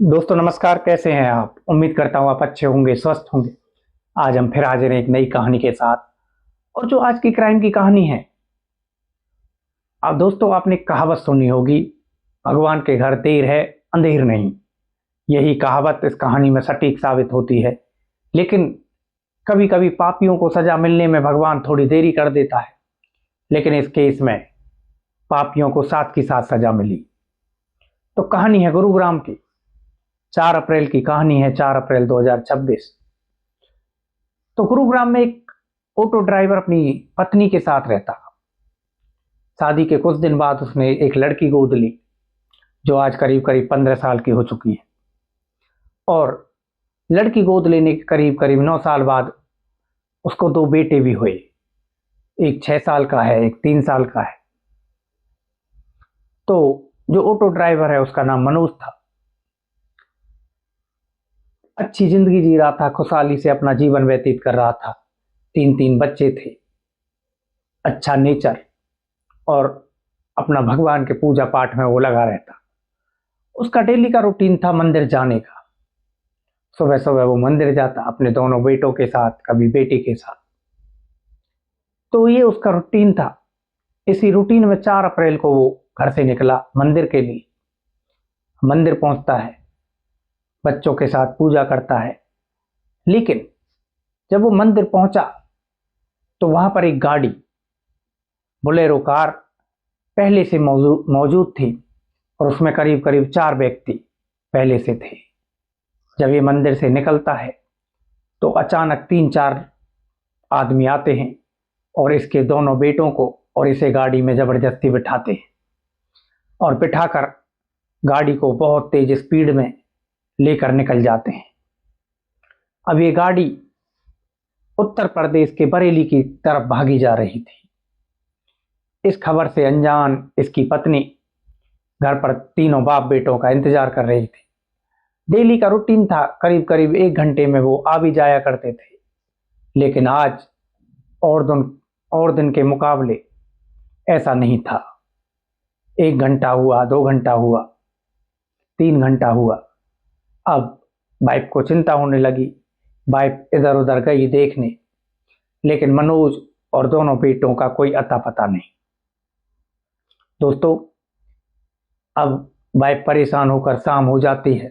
दोस्तों नमस्कार, कैसे हैं आप? उम्मीद करता हूँ आप अच्छे होंगे, स्वस्थ होंगे। आज हम फिर हाजिर हैं एक नई कहानी के साथ। और जो आज की क्राइम की कहानी है, आप दोस्तों आपने एक कहावत सुनी होगी, भगवान के घर देर है अंधेर नहीं। यही कहावत इस कहानी में सटीक साबित होती है। लेकिन कभी कभी पापियों को सजा मिलने में भगवान थोड़ी देरी कर देता है, लेकिन इस केस में पापियों को साथ की साथ सजा मिली। तो कहानी है गुरुग्राम की। 4 अप्रैल की कहानी है, 4 अप्रैल 2026। तो गुरुग्राम में एक ऑटो ड्राइवर अपनी पत्नी के साथ रहता। शादी के कुछ दिन बाद उसने एक लड़की गोद ली, जो आज करीब करीब 15 साल की हो चुकी है। और लड़की गोद लेने के करीब करीब 9 साल बाद उसको 2 बेटे भी हुए। एक 6 साल का है, एक 3 साल का है। तो जो ऑटो ड्राइवर है उसका नाम मनोज था। अच्छी जिंदगी जी रहा था, खुशहाली से अपना जीवन व्यतीत कर रहा था। 3 बच्चे थे, अच्छा नेचर, और अपना भगवान के पूजा पाठ में वो लगा रहता। उसका डेली का रूटीन था मंदिर जाने का। सुबह सुबह वो मंदिर जाता अपने दोनों बेटों के साथ, कभी बेटी के साथ। तो ये उसका रूटीन था। इसी रूटीन में 4 अप्रैल को वो घर से निकला मंदिर के लिए। मंदिर पहुंचता है, बच्चों के साथ पूजा करता है। लेकिन जब वो मंदिर पहुंचा तो वहां पर एक गाड़ी, बोलेरो कार, पहले से मौजूद थी। और उसमें करीब करीब 4 व्यक्ति पहले से थे। जब ये मंदिर से निकलता है तो अचानक 3-4 आदमी आते हैं और इसके दोनों बेटों को और इसे गाड़ी में जबरदस्ती बिठाते हैं। और बिठाकर गाड़ी को बहुत तेज स्पीड में लेकर निकल जाते हैं। अब ये गाड़ी उत्तर प्रदेश के बरेली की तरफ भागी जा रही थी। इस खबर से अनजान इसकी पत्नी घर पर तीनों बाप बेटों का इंतजार कर रही थी। डेली का रूटीन था, करीब करीब 1 घंटे में वो आ भी जाया करते थे। लेकिन आज और दिन के मुकाबले ऐसा नहीं था। 1 घंटा हुआ, 2 घंटा हुआ, 3 घंटा हुआ। अब वाइफ को चिंता होने लगी। वाइफ इधर उधर गई देखने, लेकिन मनोज और दोनों बेटों का कोई अता पता नहीं। दोस्तों, अब वाइफ परेशान होकर शाम हो जाती है।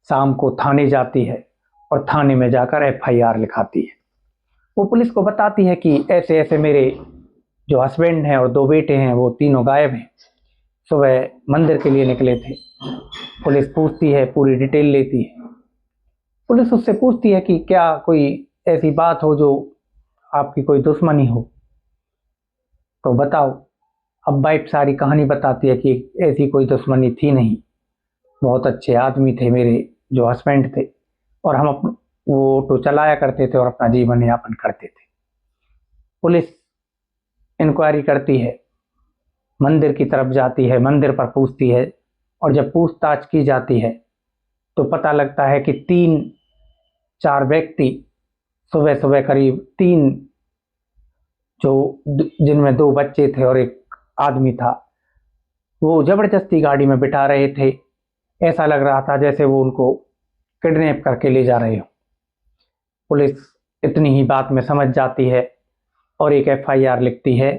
शाम को थाने जाती है और थाने में जाकर एफआईआर लिखाती है। वो पुलिस को बताती है कि ऐसे ऐसे मेरे जो हस्बैंड हैं और 2 बेटे हैं वो तीनों गायब हैं, सुबह मंदिर के लिए निकले थे। पुलिस पूछती है, पूरी डिटेल लेती है। पुलिस उससे पूछती है कि क्या कोई ऐसी बात हो जो आपकी कोई दुश्मनी हो, तो बताओ। अब वाइफ सारी कहानी बताती है कि ऐसी कोई दुश्मनी थी नहीं, बहुत अच्छे आदमी थे मेरे जो हस्बैंड थे, और हम वो ऑटो चलाया करते थे और अपना जीवन यापन करते थे। पुलिस इंक्वायरी करती है, मंदिर की तरफ जाती है, मंदिर पर पूछती है। और जब पूछताछ की जाती है तो पता लगता है कि 3-4 व्यक्ति सुबह सुबह करीब 3, जो जिनमें 2 बच्चे थे और एक आदमी था, वो जबरदस्ती गाड़ी में बिठा रहे थे। ऐसा लग रहा था जैसे वो उनको किडनैप करके ले जा रहे हो। पुलिस इतनी ही बात में समझ जाती है और एक एफआईआर लिखती है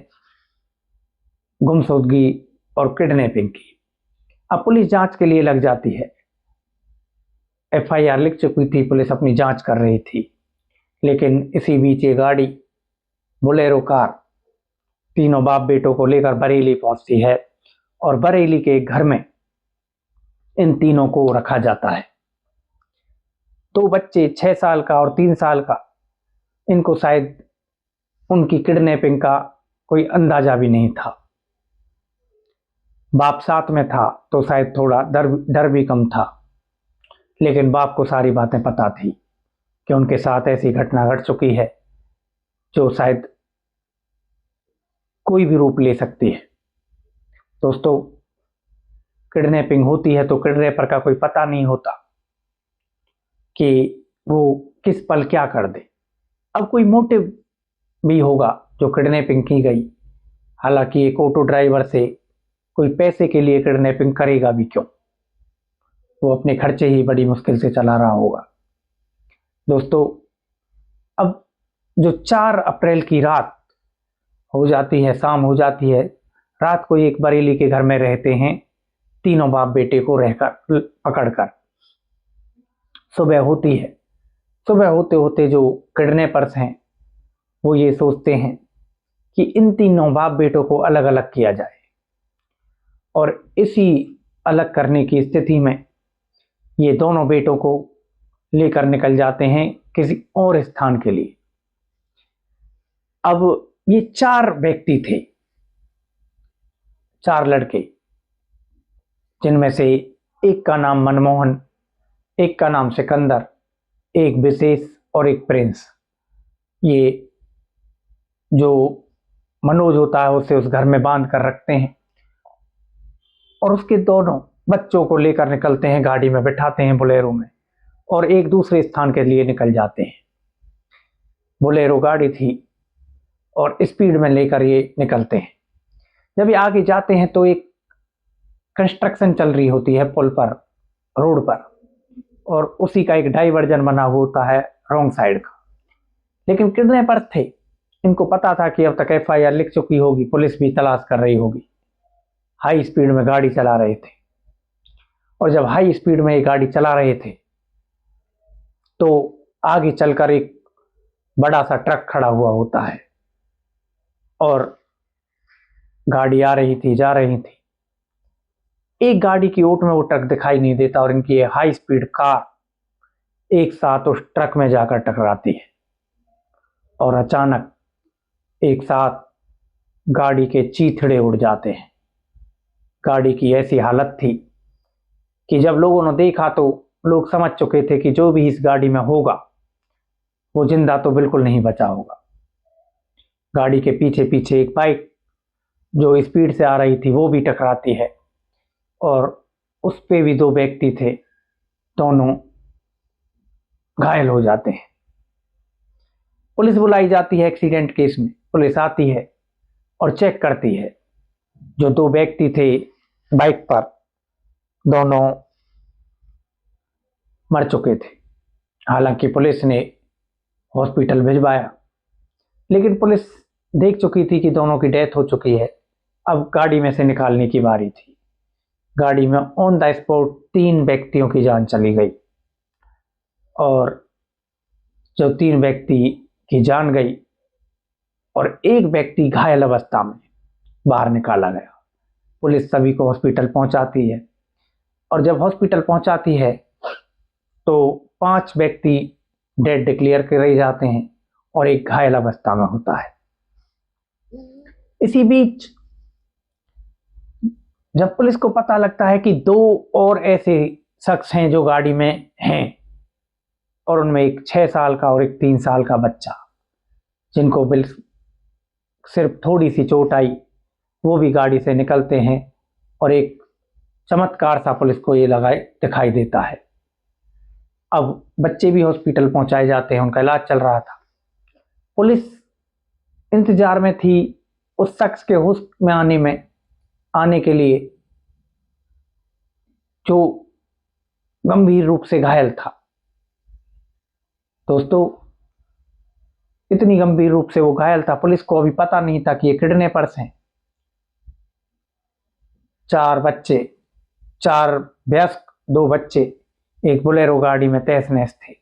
गुमशुदगी और किडनैपिंग की। अब पुलिस जांच के लिए लग जाती है। एफआईआर लिख चुकी थी, पुलिस अपनी जांच कर रही थी। लेकिन इसी बीच ये गाड़ी, बोलेरो कार, तीनों बाप बेटों को लेकर बरेली पहुंचती है और बरेली के एक घर में इन तीनों को रखा जाता है। 2 बच्चे, 6 साल का और 3 साल का, इनको शायद उनकी किडनैपिंग का कोई अंदाजा भी नहीं था। बाप साथ में था तो शायद थोड़ा डर भी कम था। लेकिन बाप को सारी बातें पता थी कि उनके साथ ऐसी घटना घट चुकी है जो शायद कोई भी रूप ले सकती है। दोस्तों, किडनैपिंग होती है तो किडनैपर का कोई पता नहीं होता कि वो किस पल क्या कर दे। अब कोई मोटिव भी होगा जो किडनैपिंग की गई। हालांकि एक ऑटो ड्राइवर से कोई पैसे के लिए किडनैपिंग करेगा भी क्यों? वो अपने खर्चे ही बड़ी मुश्किल से चला रहा होगा। दोस्तों, अब जो 4 अप्रैल की रात हो जाती है, शाम हो जाती है, रात को एक बरेली के घर में रहते हैं तीनों बाप बेटे को रहकर पकड़कर। सुबह होती है। सुबह होते होते जो किडनैपर्स हैं वो ये सोचते हैं कि इन तीनों बाप बेटों को अलग अलग किया जाए, और इसी अलग करने की स्थिति में ये दोनों बेटों को लेकर निकल जाते हैं किसी और स्थान के लिए। अब ये 4 व्यक्ति थे, 4 लड़के, जिनमें से एक का नाम मनमोहन, एक का नाम सिकंदर, एक विशेष और एक प्रिंस। ये जो मनोज होता है उसे उस घर में बांध कर रखते हैं और उसके दोनों बच्चों को लेकर निकलते हैं, गाड़ी में बिठाते हैं बोलेरो में, और एक दूसरे स्थान के लिए निकल जाते हैं। बोलेरो गाड़ी थी और स्पीड में लेकर ये निकलते हैं। जब ये आगे जाते हैं तो एक कंस्ट्रक्शन चल रही होती है पुल पर, रोड पर, और उसी का एक डाइवर्जन बना हुआ होता है रॉन्ग साइड का। लेकिन किडनैपर्स थे, इनको पता था कि अब तक FIR लिख चुकी होगी, पुलिस भी तलाश कर रही होगी। हाई स्पीड में गाड़ी चला रहे थे, और जब हाई स्पीड में ये गाड़ी चला रहे थे तो आगे चलकर एक बड़ा सा ट्रक खड़ा हुआ होता है, और गाड़ी आ रही थी, जा रही थी। एक गाड़ी की ओट में वो ट्रक दिखाई नहीं देता और इनकी हाई स्पीड कार एक साथ उस ट्रक में जाकर टकराती है, और अचानक एक साथ गाड़ी के चीथड़े उड़ जाते हैं। गाड़ी की ऐसी हालत थी कि जब लोगों ने देखा तो लोग समझ चुके थे कि जो भी इस गाड़ी में होगा वो जिंदा तो बिल्कुल नहीं बचा होगा। गाड़ी के पीछे पीछे एक बाइक जो स्पीड से आ रही थी वो भी टकराती है, और उस पे भी 2 व्यक्ति थे, दोनों घायल हो जाते हैं। पुलिस बुलाई जाती है एक्सीडेंट केस में। पुलिस आती है और चेक करती है। जो 2 व्यक्ति थे बाइक पर, दोनों मर चुके थे। हालांकि पुलिस ने हॉस्पिटल भिजवाया, लेकिन पुलिस देख चुकी थी कि दोनों की डेथ हो चुकी है। अब गाड़ी में से निकालने की बारी थी। गाड़ी में ऑन द स्पॉट 3 व्यक्तियों की जान चली गई, और जो 3 व्यक्ति की जान गई और एक व्यक्ति घायल अवस्था में बाहर निकाला गया। पुलिस सभी को हॉस्पिटल पहुंचाती है, और जब हॉस्पिटल पहुंचाती है तो 5 व्यक्ति डेड डिक्लेयर करे जाते हैं और एक घायल अवस्था में होता है। इसी बीच जब पुलिस को पता लगता है कि 2 और ऐसे शख्स हैं जो गाड़ी में हैं, और उनमें एक 6 साल का और एक 3 साल का बच्चा, जिनको सिर्फ थोड़ी सी चोट आई, वो भी गाड़ी से निकलते हैं, और एक चमत्कार सा पुलिस को ये दिखाई देता है। अब बच्चे भी हॉस्पिटल पहुंचाए जाते हैं, उनका इलाज चल रहा था। पुलिस इंतजार में थी उस शख्स के होश में आने के लिए जो गंभीर रूप से घायल था। दोस्तों, इतनी गंभीर रूप से वो घायल था, पुलिस को अभी पता नहीं था कि ये किडनैपर्स हैं। 4 बच्चे, 4 वयस्क, 2 बच्चे एक बोलेरो गाड़ी में तहस नहस थे।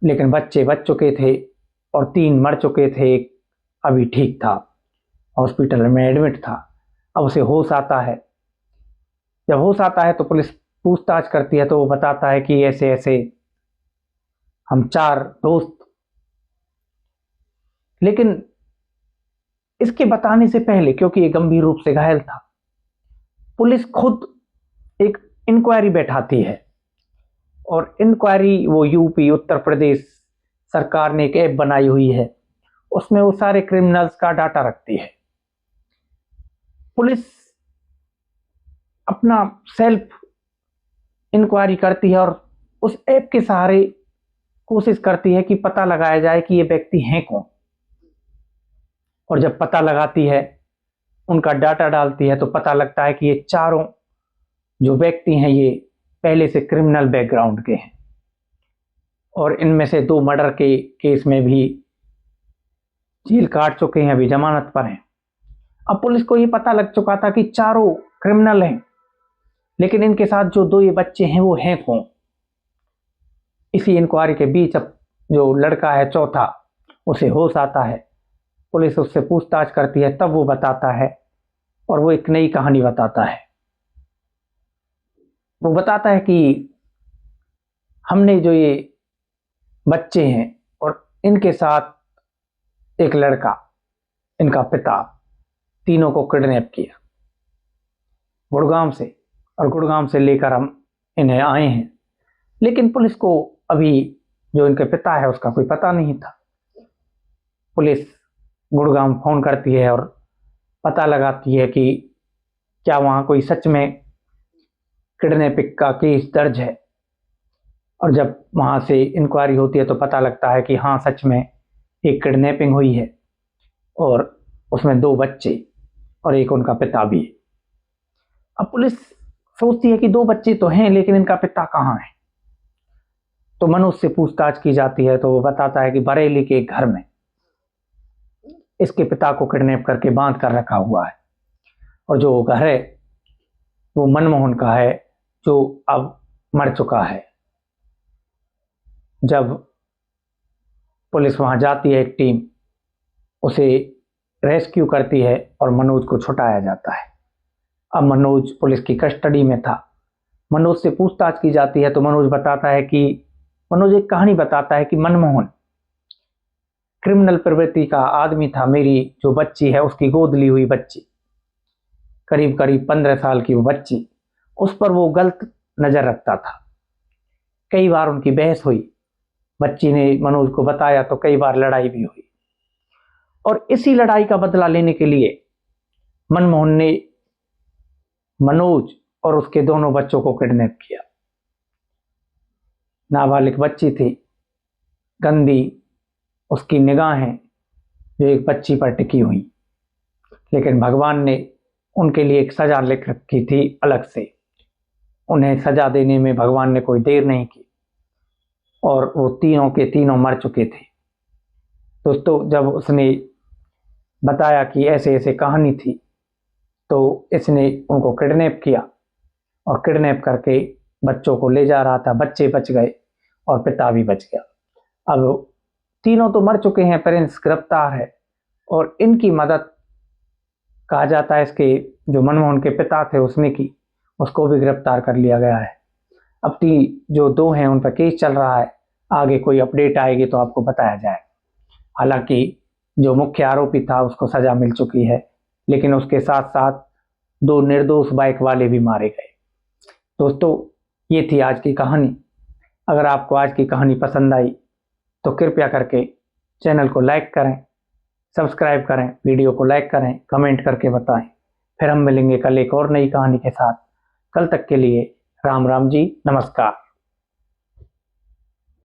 लेकिन बच्चे बच चुके थे और 3 मर चुके थे, एक अभी ठीक था, हॉस्पिटल में एडमिट था। अब उसे होश आता है। जब होश आता है तो पुलिस पूछताछ करती है, तो वो बताता है कि ऐसे ऐसे हम 4 दोस्त। लेकिन इसके बताने से पहले, क्योंकि ये गंभीर रूप से घायल था, पुलिस खुद एक इंक्वायरी बैठाती है, और इंक्वायरी वो यूपी उत्तर प्रदेश सरकार ने एक ऐप बनाई हुई है, उसमें वो सारे क्रिमिनल्स का डाटा रखती है। पुलिस अपना सेल्फ इंक्वायरी करती है और उस ऐप के सहारे कोशिश करती है कि पता लगाया जाए कि ये व्यक्ति हैं कौन। और जब पता लगाती है, उनका डाटा डालती है, तो पता लगता है कि ये चारों जो व्यक्ति हैं ये पहले से क्रिमिनल बैकग्राउंड के हैं और इनमें से 2 मर्डर के केस में भी जेल काट चुके हैं, अभी जमानत पर हैं। अब पुलिस को ये पता लग चुका था कि चारों क्रिमिनल हैं, लेकिन इनके साथ जो 2 ये बच्चे हैं वो हैं कौन। इसी इंक्वायरी के बीच अब जो लड़का है चौथा, उसे होश आता है। पुलिस उससे पूछताछ करती है, तब वो बताता है और वो एक नई कहानी बताता है। वो बताता है कि हमने जो ये बच्चे हैं और इनके साथ एक लड़का, इनका पिता, तीनों को किडनैप किया गुड़गांव से, और गुड़गांव से लेकर हम इन्हें आए हैं। लेकिन पुलिस को अभी जो इनके पिता है उसका कोई पता नहीं था। पुलिस गुड़गांव फोन करती है और पता लगाती है कि क्या वहाँ कोई सच में किडनैपिंग का केस दर्ज है। और जब वहाँ से इंक्वायरी होती है तो पता लगता है कि हाँ, सच में एक किडनैपिंग हुई है और उसमें 2 बच्चे और एक उनका पिता भी है। अब पुलिस सोचती है कि 2 बच्चे तो हैं, लेकिन इनका पिता कहाँ है। तो मनोज से पूछताछ की जाती है तो वो बताता है कि बरेली के एक घर में इसके पिता को किडनैप करके बांध कर रखा हुआ है, और जो घर है वो मनमोहन का है, जो अब मर चुका है। जब पुलिस वहां जाती है, एक टीम उसे रेस्क्यू करती है और मनोज को छुटाया जाता है। अब मनोज पुलिस की कस्टडी में था। मनोज से पूछताछ की जाती है तो मनोज एक कहानी बताता है कि मनमोहन क्रिमिनल प्रवृत्ति का आदमी था। मेरी जो बच्ची है उसकी गोद ली हुई बच्ची, करीब करीब 15 साल की वो बच्ची, उस पर वो गलत नजर रखता था। कई बार उनकी बहस हुई, बच्ची ने मनोज को बताया तो कई बार लड़ाई भी हुई, और इसी लड़ाई का बदला लेने के लिए मनमोहन ने मनोज और उसके दोनों बच्चों को किडनैप किया। नाबालिग बच्ची थी, गंदी उसकी निगाहें जो एक बच्ची पर टिकी हुई, लेकिन भगवान ने उनके लिए एक सजा लिख रखी थी अलग से। उन्हें सजा देने में भगवान ने कोई देर नहीं की और वो तीनों के तीनों मर चुके थे। दोस्तों, जब उसने बताया कि ऐसे ऐसे कहानी थी तो इसने उनको किडनैप किया और किडनैप करके बच्चों को ले जा रहा था। बच्चे बच गए और पिता भी बच गया। अब तीनों तो मर चुके हैं, पेरेंट्स गिरफ्तार है, और इनकी मदद कहा जाता है इसके जो मनमोहन के पिता थे उसने की, उसको भी गिरफ्तार कर लिया गया है। अब जो 2 हैं उन पर केस चल रहा है, आगे कोई अपडेट आएगी तो आपको बताया जाए। हालांकि जो मुख्य आरोपी था उसको सजा मिल चुकी है, लेकिन उसके साथ साथ 2 निर्दोष बाइक वाले भी मारे गए। दोस्तों, ये थी आज की कहानी। अगर आपको आज की कहानी पसंद आई तो कृपया करके चैनल को लाइक करें, सब्सक्राइब करें, वीडियो को लाइक करें, कमेंट करके बताएं। फिर हम मिलेंगे कल एक और नई कहानी के साथ। कल तक के लिए राम राम जी, नमस्कार।